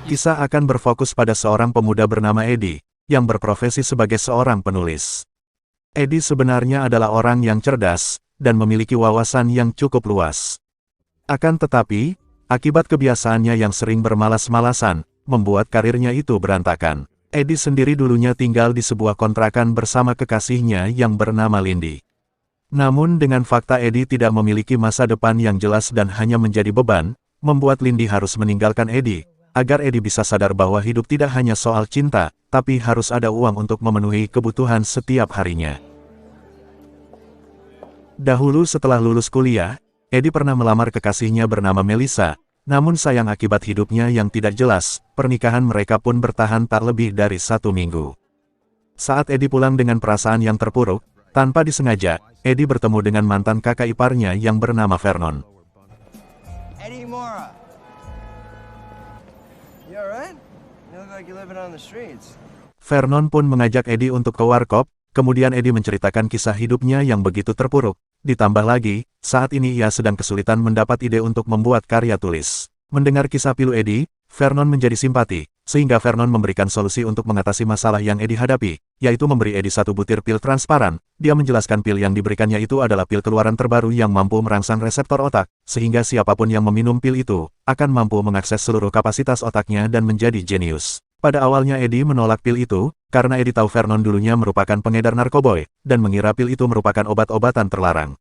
Kisah akan berfokus pada seorang pemuda bernama Eddie, yang berprofesi sebagai seorang penulis. Eddie sebenarnya adalah orang yang cerdas, dan memiliki wawasan yang cukup luas. Akan tetapi, akibat kebiasaannya yang sering bermalas-malasan, membuat karirnya itu berantakan. Eddie sendiri dulunya tinggal di sebuah kontrakan bersama kekasihnya yang bernama Lindy. Namun dengan fakta Eddie tidak memiliki masa depan yang jelas dan hanya menjadi beban, membuat Lindy harus meninggalkan Eddie, agar Eddie bisa sadar bahwa hidup tidak hanya soal cinta, tapi harus ada uang untuk memenuhi kebutuhan setiap harinya. Dahulu setelah lulus kuliah, Eddie pernah melamar kekasihnya bernama Melissa, namun sayang akibat hidupnya yang tidak jelas, pernikahan mereka pun bertahan tak lebih dari 1 minggu. Saat Eddie pulang dengan perasaan yang terpuruk, tanpa disengaja, Eddie bertemu dengan mantan kakak iparnya yang bernama Vernon. Eddie Mora. You alright? You look like you're living on the streets. Vernon pun mengajak Eddie untuk ke warkop, kemudian Eddie menceritakan kisah hidupnya yang begitu terpuruk. Ditambah lagi, saat ini ia sedang kesulitan mendapat ide untuk membuat karya tulis. Mendengar kisah pilu Eddie, Vernon menjadi simpati, sehingga Vernon memberikan solusi untuk mengatasi masalah yang Eddie hadapi, yaitu memberi Eddie 1 butir pil transparan. Dia menjelaskan pil yang diberikannya itu adalah pil keluaran terbaru yang mampu merangsang reseptor otak, sehingga siapapun yang meminum pil itu, akan mampu mengakses seluruh kapasitas otaknya dan menjadi jenius. Pada awalnya Eddie menolak pil itu, karena Eddie tahu Vernon dulunya merupakan pengedar narkoboy, dan mengira pil itu merupakan obat-obatan terlarang.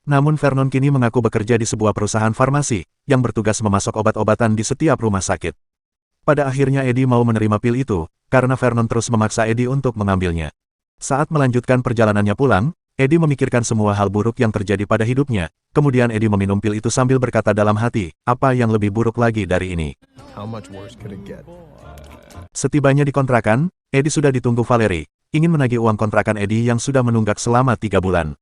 Namun Vernon kini mengaku bekerja di sebuah perusahaan farmasi, yang bertugas memasok obat-obatan di setiap rumah sakit. Pada akhirnya Eddie mau menerima pil itu, karena Vernon terus memaksa Eddie untuk mengambilnya. Saat melanjutkan perjalanannya pulang, Eddie memikirkan semua hal buruk yang terjadi pada hidupnya, kemudian Eddie meminum pil itu sambil berkata dalam hati, apa yang lebih buruk lagi dari ini? Setibanya di kontrakan, Eddie sudah ditunggu Valerie, ingin menagih uang kontrakan Eddie yang sudah menunggak selama 3 bulan.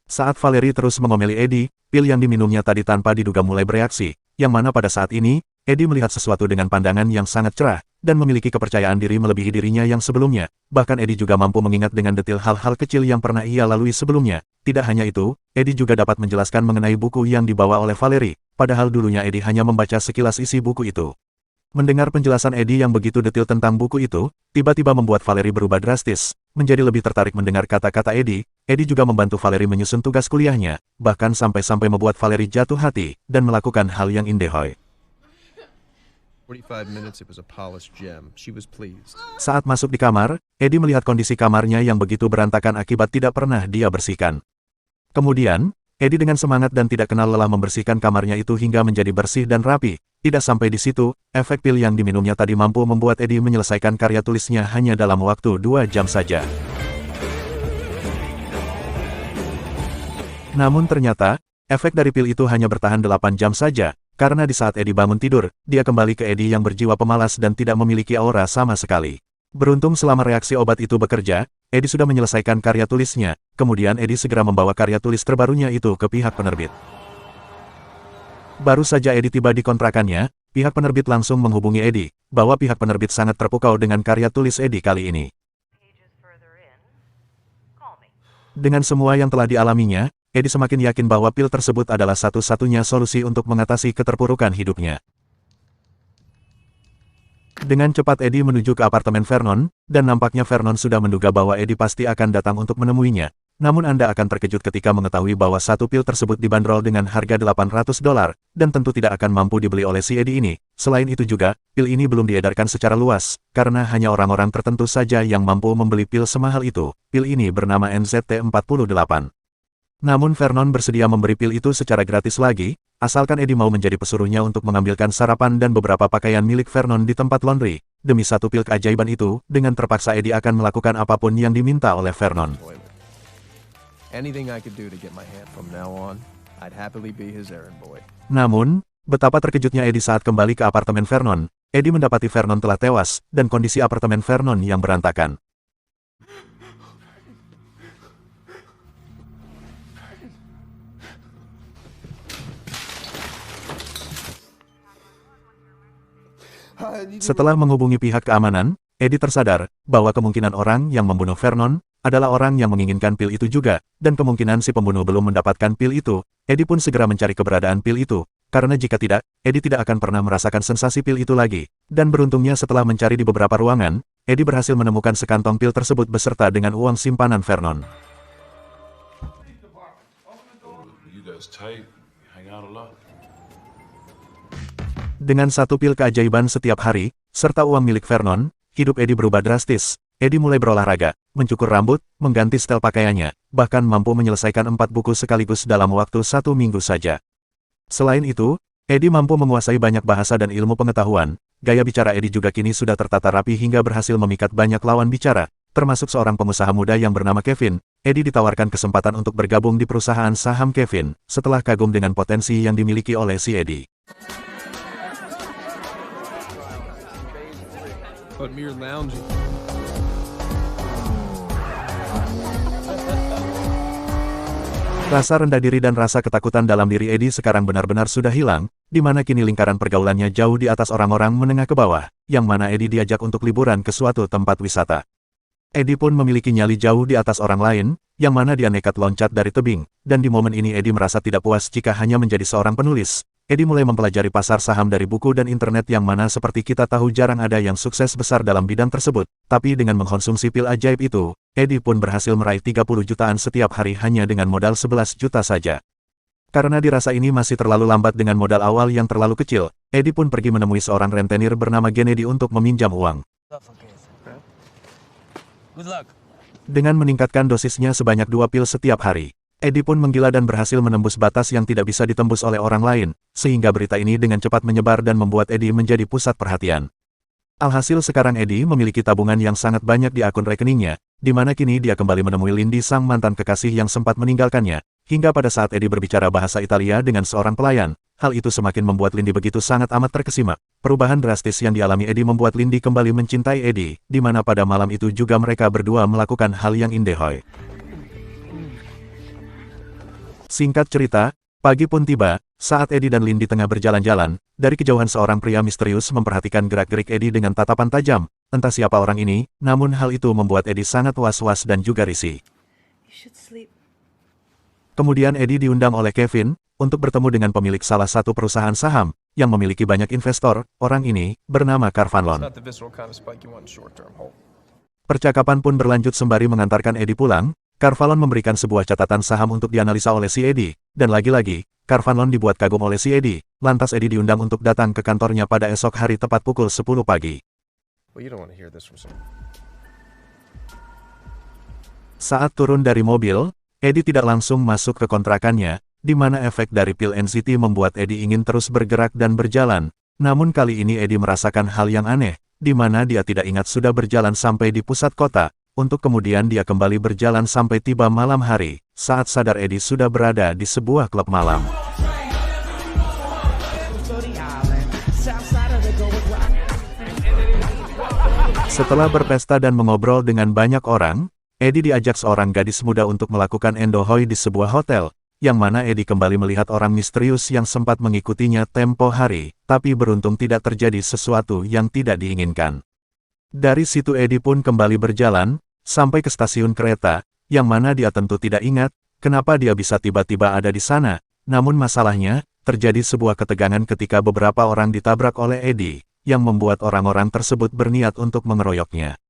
Saat Valerie terus mengomeli Eddie, pil yang diminumnya tadi tanpa diduga mulai bereaksi, yang mana pada saat ini, Eddie melihat sesuatu dengan pandangan yang sangat cerah, dan memiliki kepercayaan diri melebihi dirinya yang sebelumnya. Bahkan Eddie juga mampu mengingat dengan detil hal-hal kecil yang pernah ia lalui sebelumnya. Tidak hanya itu, Eddie juga dapat menjelaskan mengenai buku yang dibawa oleh Valerie, padahal dulunya Eddie hanya membaca sekilas isi buku itu. Mendengar penjelasan Eddie yang begitu detil tentang buku itu, tiba-tiba membuat Valerie berubah drastis, menjadi lebih tertarik mendengar kata-kata Eddie. Eddie juga membantu Valerie menyusun tugas kuliahnya, bahkan sampai-sampai membuat Valerie jatuh hati, dan melakukan hal yang indehoy. Saat masuk di kamar, Eddie melihat kondisi kamarnya yang begitu berantakan akibat tidak pernah dia bersihkan. Kemudian, Eddie dengan semangat dan tidak kenal lelah membersihkan kamarnya itu hingga menjadi bersih dan rapi. Tidak sampai di situ, efek pil yang diminumnya tadi mampu membuat Eddie menyelesaikan karya tulisnya hanya dalam waktu 2 jam saja. Namun ternyata, efek dari pil itu hanya bertahan 8 jam saja, karena di saat Eddie bangun tidur, dia kembali ke Eddie yang berjiwa pemalas dan tidak memiliki aura sama sekali. Beruntung selama reaksi obat itu bekerja, Eddie sudah menyelesaikan karya tulisnya, kemudian Eddie segera membawa karya tulis terbarunya itu ke pihak penerbit. Baru saja Eddie tiba di kontrakannya, pihak penerbit langsung menghubungi Eddie, bahwa pihak penerbit sangat terpukau dengan karya tulis Eddie kali ini. Dengan semua yang telah dialaminya, Eddie semakin yakin bahwa pil tersebut adalah satu-satunya solusi untuk mengatasi keterpurukan hidupnya. Dengan cepat Eddie menuju ke apartemen Vernon, dan nampaknya Vernon sudah menduga bahwa Eddie pasti akan datang untuk menemuinya. Namun Anda akan terkejut ketika mengetahui bahwa 1 pil tersebut dibanderol dengan harga $800, dan tentu tidak akan mampu dibeli oleh si Eddie ini. Selain itu juga, pil ini belum diedarkan secara luas, karena hanya orang-orang tertentu saja yang mampu membeli pil semahal itu. Pil ini bernama NZT-48. Namun Vernon bersedia memberi pil itu secara gratis lagi, asalkan Eddie mau menjadi pesuruhnya untuk mengambilkan sarapan dan beberapa pakaian milik Vernon di tempat laundry. Demi 1 pil keajaiban itu, dengan terpaksa Eddie akan melakukan apapun yang diminta oleh Vernon. Namun, betapa terkejutnya Eddie saat kembali ke apartemen Vernon. Eddie mendapati Vernon telah tewas, dan kondisi apartemen Vernon yang berantakan. Setelah menghubungi pihak keamanan, Eddie tersadar bahwa kemungkinan orang yang membunuh Vernon adalah orang yang menginginkan pil itu juga, dan kemungkinan si pembunuh belum mendapatkan pil itu. Eddie pun segera mencari keberadaan pil itu. karena jika tidak, Eddie tidak akan pernah merasakan sensasi pil itu lagi. Dan beruntungnya setelah mencari di beberapa ruangan, Eddie berhasil menemukan sekantong pil tersebut beserta dengan uang simpanan Vernon. You guys tight, hang out a lot. Dengan satu pil keajaiban setiap hari, serta uang milik Vernon, hidup Eddie berubah drastis. Eddie mulai berolahraga, mencukur rambut, mengganti setel pakaiannya, bahkan mampu menyelesaikan 4 buku sekaligus dalam waktu 1 minggu saja. Selain itu, Eddie mampu menguasai banyak bahasa dan ilmu pengetahuan. Gaya bicara Eddie juga kini sudah tertata rapi hingga berhasil memikat banyak lawan bicara, termasuk seorang pengusaha muda yang bernama Kevin. Eddie ditawarkan kesempatan untuk bergabung di perusahaan saham Kevin, setelah kagum dengan potensi yang dimiliki oleh si Eddie. But mere lounging. Rasa rendah diri dan rasa ketakutan dalam diri Eddie sekarang benar-benar sudah hilang, di mana kini lingkaran pergaulannya jauh di atas orang-orang menengah ke bawah, yang mana Eddie diajak untuk liburan ke suatu tempat wisata. Eddie pun memiliki nyali jauh di atas orang lain, yang mana dia nekat loncat dari tebing, dan di momen ini Eddie merasa tidak puas jika hanya menjadi seorang penulis. Eddie mulai mempelajari pasar saham dari buku dan internet yang mana seperti kita tahu jarang ada yang sukses besar dalam bidang tersebut, tapi dengan mengkonsumsi pil ajaib itu, Eddie pun berhasil meraih 30 jutaan setiap hari hanya dengan modal 11 juta saja. Karena dirasa ini masih terlalu lambat dengan modal awal yang terlalu kecil, Eddie pun pergi menemui seorang rentenir bernama Kennedy untuk meminjam uang. Good luck. Dengan meningkatkan dosisnya sebanyak 2 pil setiap hari, Eddie pun menggila dan berhasil menembus batas yang tidak bisa ditembus oleh orang lain, sehingga berita ini dengan cepat menyebar dan membuat Eddie menjadi pusat perhatian. Alhasil sekarang Eddie memiliki tabungan yang sangat banyak di akun rekeningnya, di mana kini dia kembali menemui Lindy sang mantan kekasih yang sempat meninggalkannya, hingga pada saat Eddie berbicara bahasa Italia dengan seorang pelayan, hal itu semakin membuat Lindy begitu sangat amat terkesima. Perubahan drastis yang dialami Eddie membuat Lindy kembali mencintai Eddie, di mana pada malam itu juga mereka berdua melakukan hal yang indehoy. Singkat cerita, pagi pun tiba, saat Eddie dan Lindy tengah berjalan-jalan, dari kejauhan seorang pria misterius memperhatikan gerak-gerik Eddie dengan tatapan tajam. Entah siapa orang ini, namun hal itu membuat Eddie sangat was-was dan juga risih. Kemudian Eddie diundang oleh Kevin, untuk bertemu dengan pemilik salah satu perusahaan saham, yang memiliki banyak investor. Orang ini, bernama Carvanlon. Not the visceral kind of spike you want in short-term hold. Percakapan pun berlanjut sembari mengantarkan Eddie pulang. Carvanlon memberikan sebuah catatan saham untuk dianalisa oleh si Eddie, dan lagi-lagi, Carvanlon dibuat kagum oleh si Eddie. Lantas Eddie diundang untuk datang ke kantornya pada esok hari tepat pukul 10 pagi. Well, you don't want to hear this from someone. Saat turun dari mobil, Eddie tidak langsung masuk ke kontrakannya, di mana efek dari pil NCT membuat Eddie ingin terus bergerak dan berjalan. Namun kali ini Eddie merasakan hal yang aneh, di mana dia tidak ingat sudah berjalan sampai di pusat kota, untuk kemudian dia kembali berjalan sampai tiba malam hari. Saat sadar Eddie sudah berada di sebuah klub malam. Setelah berpesta dan mengobrol dengan banyak orang, Eddie diajak seorang gadis muda untuk melakukan endohoy di sebuah hotel, yang mana Eddie kembali melihat orang misterius yang sempat mengikutinya tempo hari, tapi beruntung tidak terjadi sesuatu yang tidak diinginkan. Dari situ Eddie pun kembali berjalan, sampai ke stasiun kereta, yang mana dia tentu tidak ingat, kenapa dia bisa tiba-tiba ada di sana. Namun masalahnya, terjadi sebuah ketegangan ketika beberapa orang ditabrak oleh Eddie, yang membuat orang-orang tersebut berniat untuk mengeroyoknya.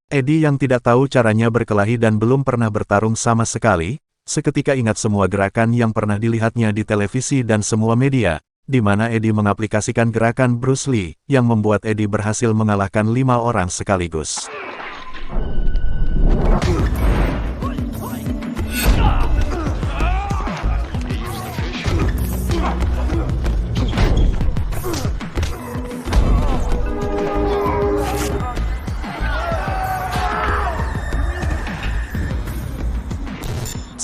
Eddie yang tidak tahu caranya berkelahi dan belum pernah bertarung sama sekali, seketika ingat semua gerakan yang pernah dilihatnya di televisi dan semua media, di mana Eddie mengaplikasikan gerakan Bruce Lee, yang membuat Eddie berhasil mengalahkan 5 orang sekaligus.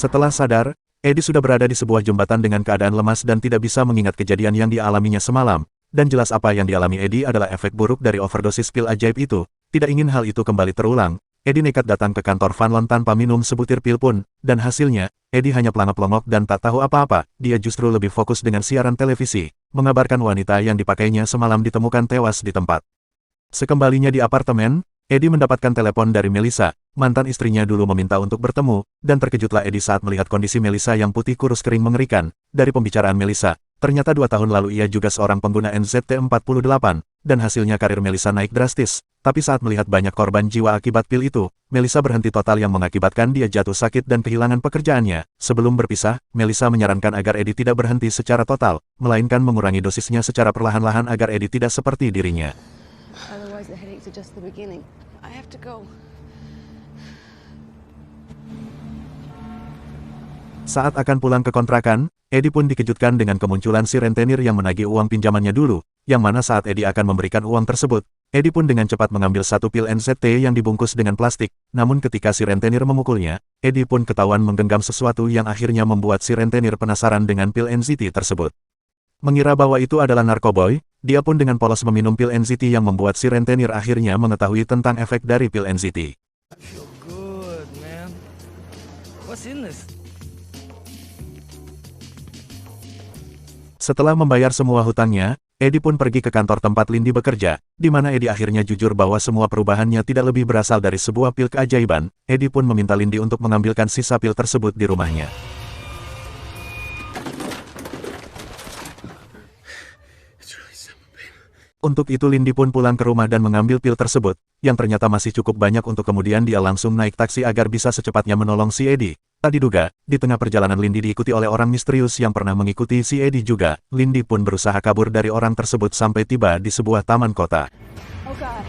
Setelah sadar, Eddie sudah berada di sebuah jembatan dengan keadaan lemas dan tidak bisa mengingat kejadian yang dialaminya semalam. Dan jelas apa yang dialami Eddie adalah efek buruk dari overdosis pil ajaib itu. Tidak ingin hal itu kembali terulang, Eddie nekat datang ke kantor Vanlon tanpa minum sebutir pil pun, dan hasilnya, Eddie hanya pelangap-pelongok dan tak tahu apa-apa. Dia justru lebih fokus dengan siaran televisi, mengabarkan wanita yang dipakainya semalam ditemukan tewas di tempat. Sekembalinya di apartemen, Eddie mendapatkan telepon dari Melissa, mantan istrinya dulu meminta untuk bertemu, dan terkejutlah Eddie saat melihat kondisi Melissa yang putih kurus kering mengerikan. Dari pembicaraan Melissa, ternyata 2 tahun lalu ia juga seorang pengguna NZT-48, dan hasilnya karir Melissa naik drastis. Tapi saat melihat banyak korban jiwa akibat pil itu, Melissa berhenti total yang mengakibatkan dia jatuh sakit dan kehilangan pekerjaannya. Sebelum berpisah, Melissa menyarankan agar Eddie tidak berhenti secara total, melainkan mengurangi dosisnya secara perlahan-lahan agar Eddie tidak seperti dirinya. Otherwise, the headaches are just the beginning. I have to go. Saat akan pulang ke kontrakan, Eddie pun dikejutkan dengan kemunculan si rentenir yang menagih uang pinjamannya dulu, yang mana saat Eddie akan memberikan uang tersebut, Eddie pun dengan cepat mengambil satu pil NZT yang dibungkus dengan plastik, namun ketika si rentenir memukulnya, Eddie pun ketahuan menggenggam sesuatu yang akhirnya membuat si rentenir penasaran dengan pil NZT tersebut. Mengira bahwa itu adalah narkoboy, dia pun dengan polos meminum pil NZT yang membuat si rentenir akhirnya mengetahui tentang efek dari pil NZT. I feel good, man. What's in this? Setelah membayar semua hutangnya, Eddie pun pergi ke kantor tempat Lindy bekerja, di mana Eddie akhirnya jujur bahwa semua perubahannya tidak lebih berasal dari sebuah pil keajaiban. Eddie pun meminta Lindy untuk mengambilkan sisa pil tersebut di rumahnya. Untuk itu Lindy pun pulang ke rumah dan mengambil pil tersebut, yang ternyata masih cukup banyak untuk kemudian dia langsung naik taksi agar bisa secepatnya menolong si Eddie. Tak diduga, di tengah perjalanan Lindy diikuti oleh orang misterius yang pernah mengikuti si Eddie juga. Lindy pun berusaha kabur dari orang tersebut sampai tiba di sebuah taman kota. Oh God.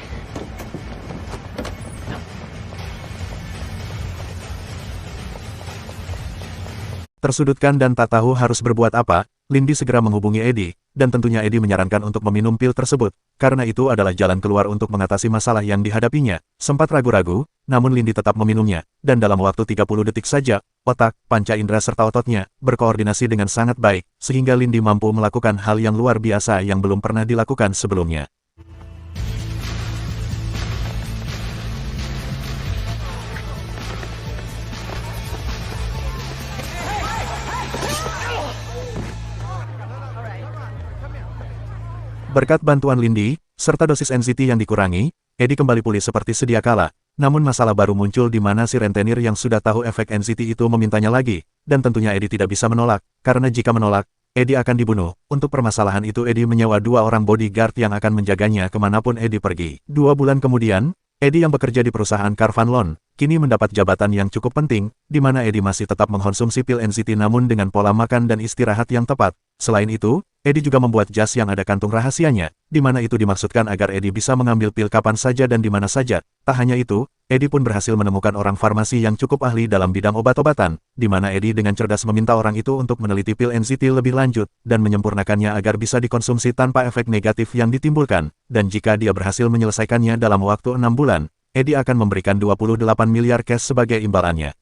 Tersudutkan dan tak tahu harus berbuat apa, Lindy segera menghubungi Eddie, dan tentunya Eddie menyarankan untuk meminum pil tersebut, karena itu adalah jalan keluar untuk mengatasi masalah yang dihadapinya. Sempat ragu-ragu, namun Lindy tetap meminumnya, dan dalam waktu 30 detik saja, otak, panca indera serta ototnya berkoordinasi dengan sangat baik, sehingga Lindy mampu melakukan hal yang luar biasa yang belum pernah dilakukan sebelumnya. Berkat bantuan Lindy, serta dosis NZT yang dikurangi, Eddie kembali pulih seperti sedia kala. Namun masalah baru muncul di mana si rentenir yang sudah tahu efek NZT itu memintanya lagi, dan tentunya Eddie tidak bisa menolak, karena jika menolak, Eddie akan dibunuh. Untuk permasalahan itu Eddie menyewa 2 orang bodyguard yang akan menjaganya kemanapun Eddie pergi. 2 bulan kemudian, Eddie yang bekerja di perusahaan Carvan Loan, kini mendapat jabatan yang cukup penting, di mana Eddie masih tetap mengkonsumsi pil NZT namun dengan pola makan dan istirahat yang tepat. Selain itu, Eddie juga membuat jas yang ada kantung rahasianya, di mana itu dimaksudkan agar Eddie bisa mengambil pil kapan saja dan di mana saja. Tak hanya itu, Eddie pun berhasil menemukan orang farmasi yang cukup ahli dalam bidang obat-obatan, di mana Eddie dengan cerdas meminta orang itu untuk meneliti pil NZT lebih lanjut, dan menyempurnakannya agar bisa dikonsumsi tanpa efek negatif yang ditimbulkan, dan jika dia berhasil menyelesaikannya dalam waktu 6 bulan, Eddie akan memberikan 28 miliar cash sebagai imbalannya.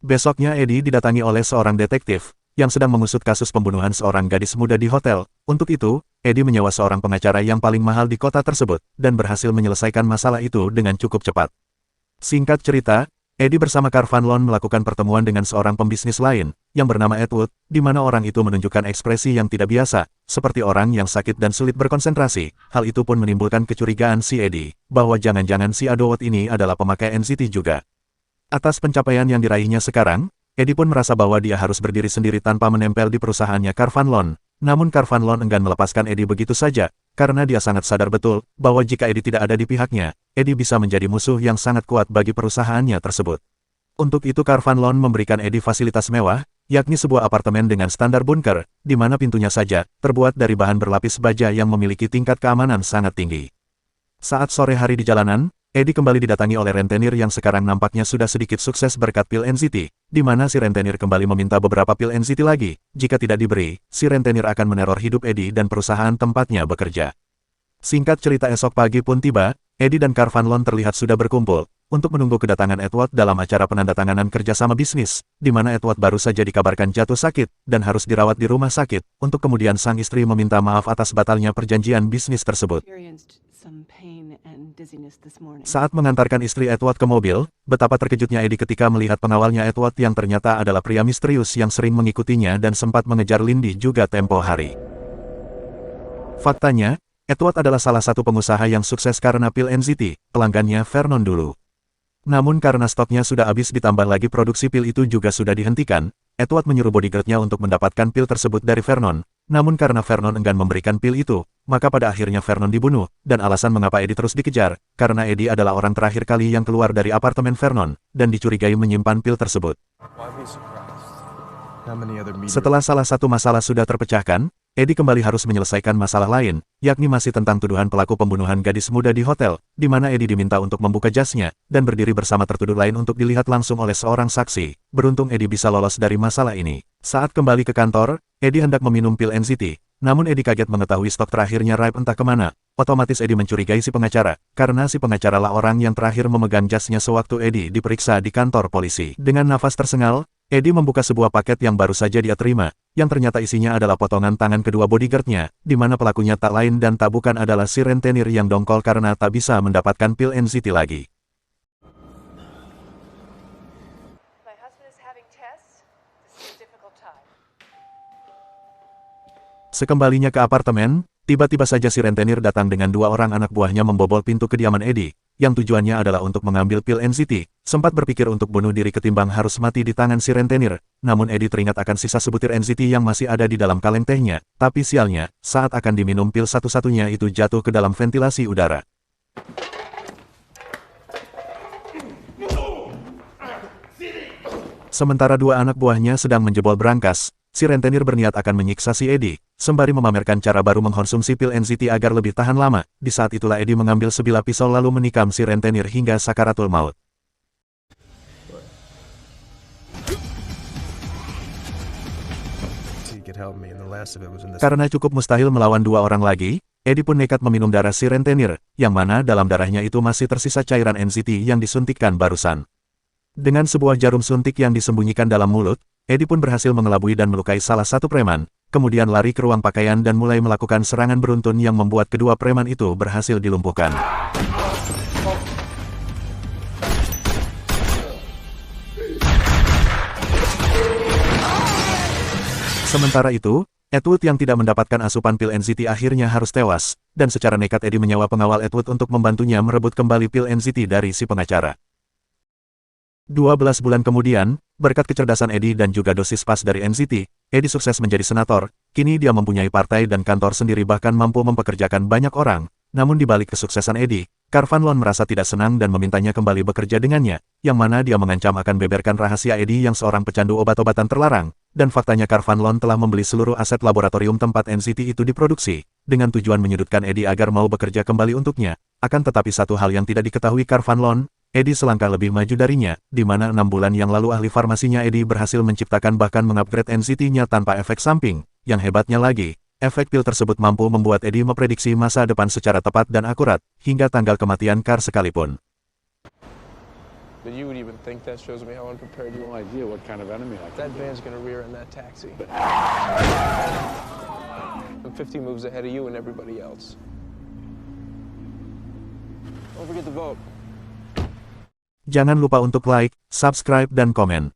Besoknya Eddie didatangi oleh seorang detektif, yang sedang mengusut kasus pembunuhan seorang gadis muda di hotel. Untuk itu, Eddie menyewa seorang pengacara yang paling mahal di kota tersebut, dan berhasil menyelesaikan masalah itu dengan cukup cepat. Singkat cerita, Eddie bersama Carvan Loan melakukan pertemuan dengan seorang pembisnis lain, yang bernama Edward, di mana orang itu menunjukkan ekspresi yang tidak biasa, seperti orang yang sakit dan sulit berkonsentrasi. Hal itu pun menimbulkan kecurigaan si Eddie, bahwa jangan-jangan si Edward ini adalah pemakai NZT juga. Atas pencapaian yang diraihnya sekarang, Eddie pun merasa bahwa dia harus berdiri sendiri tanpa menempel di perusahaannya Carvan Loan. Namun Carvan Loan enggan melepaskan Eddie begitu saja, karena dia sangat sadar betul bahwa jika Eddie tidak ada di pihaknya, Eddie bisa menjadi musuh yang sangat kuat bagi perusahaannya tersebut. Untuk itu Carvan Loan memberikan Eddie fasilitas mewah, yakni sebuah apartemen dengan standar bunker, di mana pintunya saja terbuat dari bahan berlapis baja yang memiliki tingkat keamanan sangat tinggi. Saat sore hari di jalanan, Eddie kembali didatangi oleh rentenir yang sekarang nampaknya sudah sedikit sukses berkat pil NZT, di mana si rentenir kembali meminta beberapa pil NZT lagi. Jika tidak diberi, si rentenir akan meneror hidup Eddie dan perusahaan tempatnya bekerja. Singkat cerita esok pagi pun tiba, Eddie dan Carvan Loan terlihat sudah berkumpul, untuk menunggu kedatangan Edward dalam acara penandatanganan kerjasama bisnis, di mana Edward baru saja dikabarkan jatuh sakit, dan harus dirawat di rumah sakit, untuk kemudian sang istri meminta maaf atas batalnya perjanjian bisnis tersebut. Saat mengantarkan istri Edward ke mobil, betapa terkejutnya Eddie ketika melihat pengawalnya Edward yang ternyata adalah pria misterius yang sering mengikutinya dan sempat mengejar Lindy juga tempo hari. Faktanya, Edward adalah salah satu pengusaha yang sukses karena pil NZT, pelanggannya Vernon dulu. Namun karena stoknya sudah habis ditambah lagi produksi pil itu juga sudah dihentikan, Edward menyuruh bodyguardnya untuk mendapatkan pil tersebut dari Vernon. Namun karena Vernon enggan memberikan pil itu, maka pada akhirnya Vernon dibunuh, dan alasan mengapa Eddie terus dikejar, karena Eddie adalah orang terakhir kali yang keluar dari apartemen Vernon, dan dicurigai menyimpan pil tersebut. Why be surprised? How many other media? Setelah salah satu masalah sudah terpecahkan, Eddie kembali harus menyelesaikan masalah lain, yakni masih tentang tuduhan pelaku pembunuhan gadis muda di hotel, di mana Eddie diminta untuk membuka jasnya, dan berdiri bersama tertuduh lain untuk dilihat langsung oleh seorang saksi. Beruntung Eddie bisa lolos dari masalah ini. Saat kembali ke kantor, Eddie hendak meminum pil NZT, namun Eddie kaget mengetahui stok terakhirnya Ripe entah kemana. Otomatis Eddie mencurigai si pengacara, karena si pengacara lah orang yang terakhir memegang jasnya sewaktu Eddie diperiksa di kantor polisi. Dengan nafas tersengal, Eddie membuka sebuah paket yang baru saja dia terima, yang ternyata isinya adalah potongan tangan kedua bodyguardnya, di mana pelakunya tak lain dan tak bukan adalah si rentenir yang dongkol karena tak bisa mendapatkan pil NZT lagi. My husband is having tests. This is a difficult time. Sekembalinya ke apartemen, tiba-tiba saja si rentenir datang dengan dua orang anak buahnya membobol pintu kediaman Eddie, yang tujuannya adalah untuk mengambil pil NZT. Sempat berpikir untuk bunuh diri ketimbang harus mati di tangan si rentenir, namun Eddie teringat akan sisa sebutir NZT yang masih ada di dalam kaleng tehnya, tapi sialnya, saat akan diminum pil satu-satunya itu jatuh ke dalam ventilasi udara. Sementara dua anak buahnya sedang menjebol brankas, si rentenir berniat akan menyiksa si Eddie, sembari memamerkan cara baru mengkonsumsi pil NZT agar lebih tahan lama. Di saat itulah Eddie mengambil sebilah pisau lalu menikam si rentenir hingga sakaratul maut. He could help me, and the last of it was in this. Karena cukup mustahil melawan dua orang lagi, Eddie pun nekat meminum darah si rentenir, yang mana dalam darahnya itu masih tersisa cairan NZT yang disuntikkan barusan. Dengan sebuah jarum suntik yang disembunyikan dalam mulut, Eddie pun berhasil mengelabui dan melukai salah satu preman, kemudian lari ke ruang pakaian dan mulai melakukan serangan beruntun yang membuat kedua preman itu berhasil dilumpuhkan. Sementara itu, Edward yang tidak mendapatkan asupan pil NZT akhirnya harus tewas, dan secara nekat Eddie menyewa pengawal Edward untuk membantunya merebut kembali pil NZT dari si pengacara. 12 bulan kemudian, berkat kecerdasan Eddie dan juga dosis pas dari NZT, Eddie sukses menjadi senator. Kini dia mempunyai partai dan kantor sendiri bahkan mampu mempekerjakan banyak orang. Namun di balik kesuksesan Eddie, Carvan Lon merasa tidak senang dan memintanya kembali bekerja dengannya, yang mana dia mengancam akan beberkan rahasia Eddie yang seorang pecandu obat-obatan terlarang, dan faktanya Carvan Lon telah membeli seluruh aset laboratorium tempat NZT itu diproduksi, dengan tujuan menyudutkan Eddie agar mau bekerja kembali untuknya. Akan tetapi satu hal yang tidak diketahui Carvan Lon, Eddie selangkah lebih maju darinya, di mana 6 bulan yang lalu ahli farmasinya Eddie berhasil menciptakan bahkan mengupgrade NZT-nya tanpa efek samping. Yang hebatnya lagi, efek pil tersebut mampu membuat Eddie memprediksi masa depan secara tepat dan akurat, hingga tanggal kematian Carr sekalipun. But you would even think that shows me how unprepared you No are. idea what kind of enemy I That could be. van's gonna rear in that taxi. I'm 50 moves ahead of you and everybody else. Don't forget to vote. Jangan lupa untuk like, subscribe dan komen.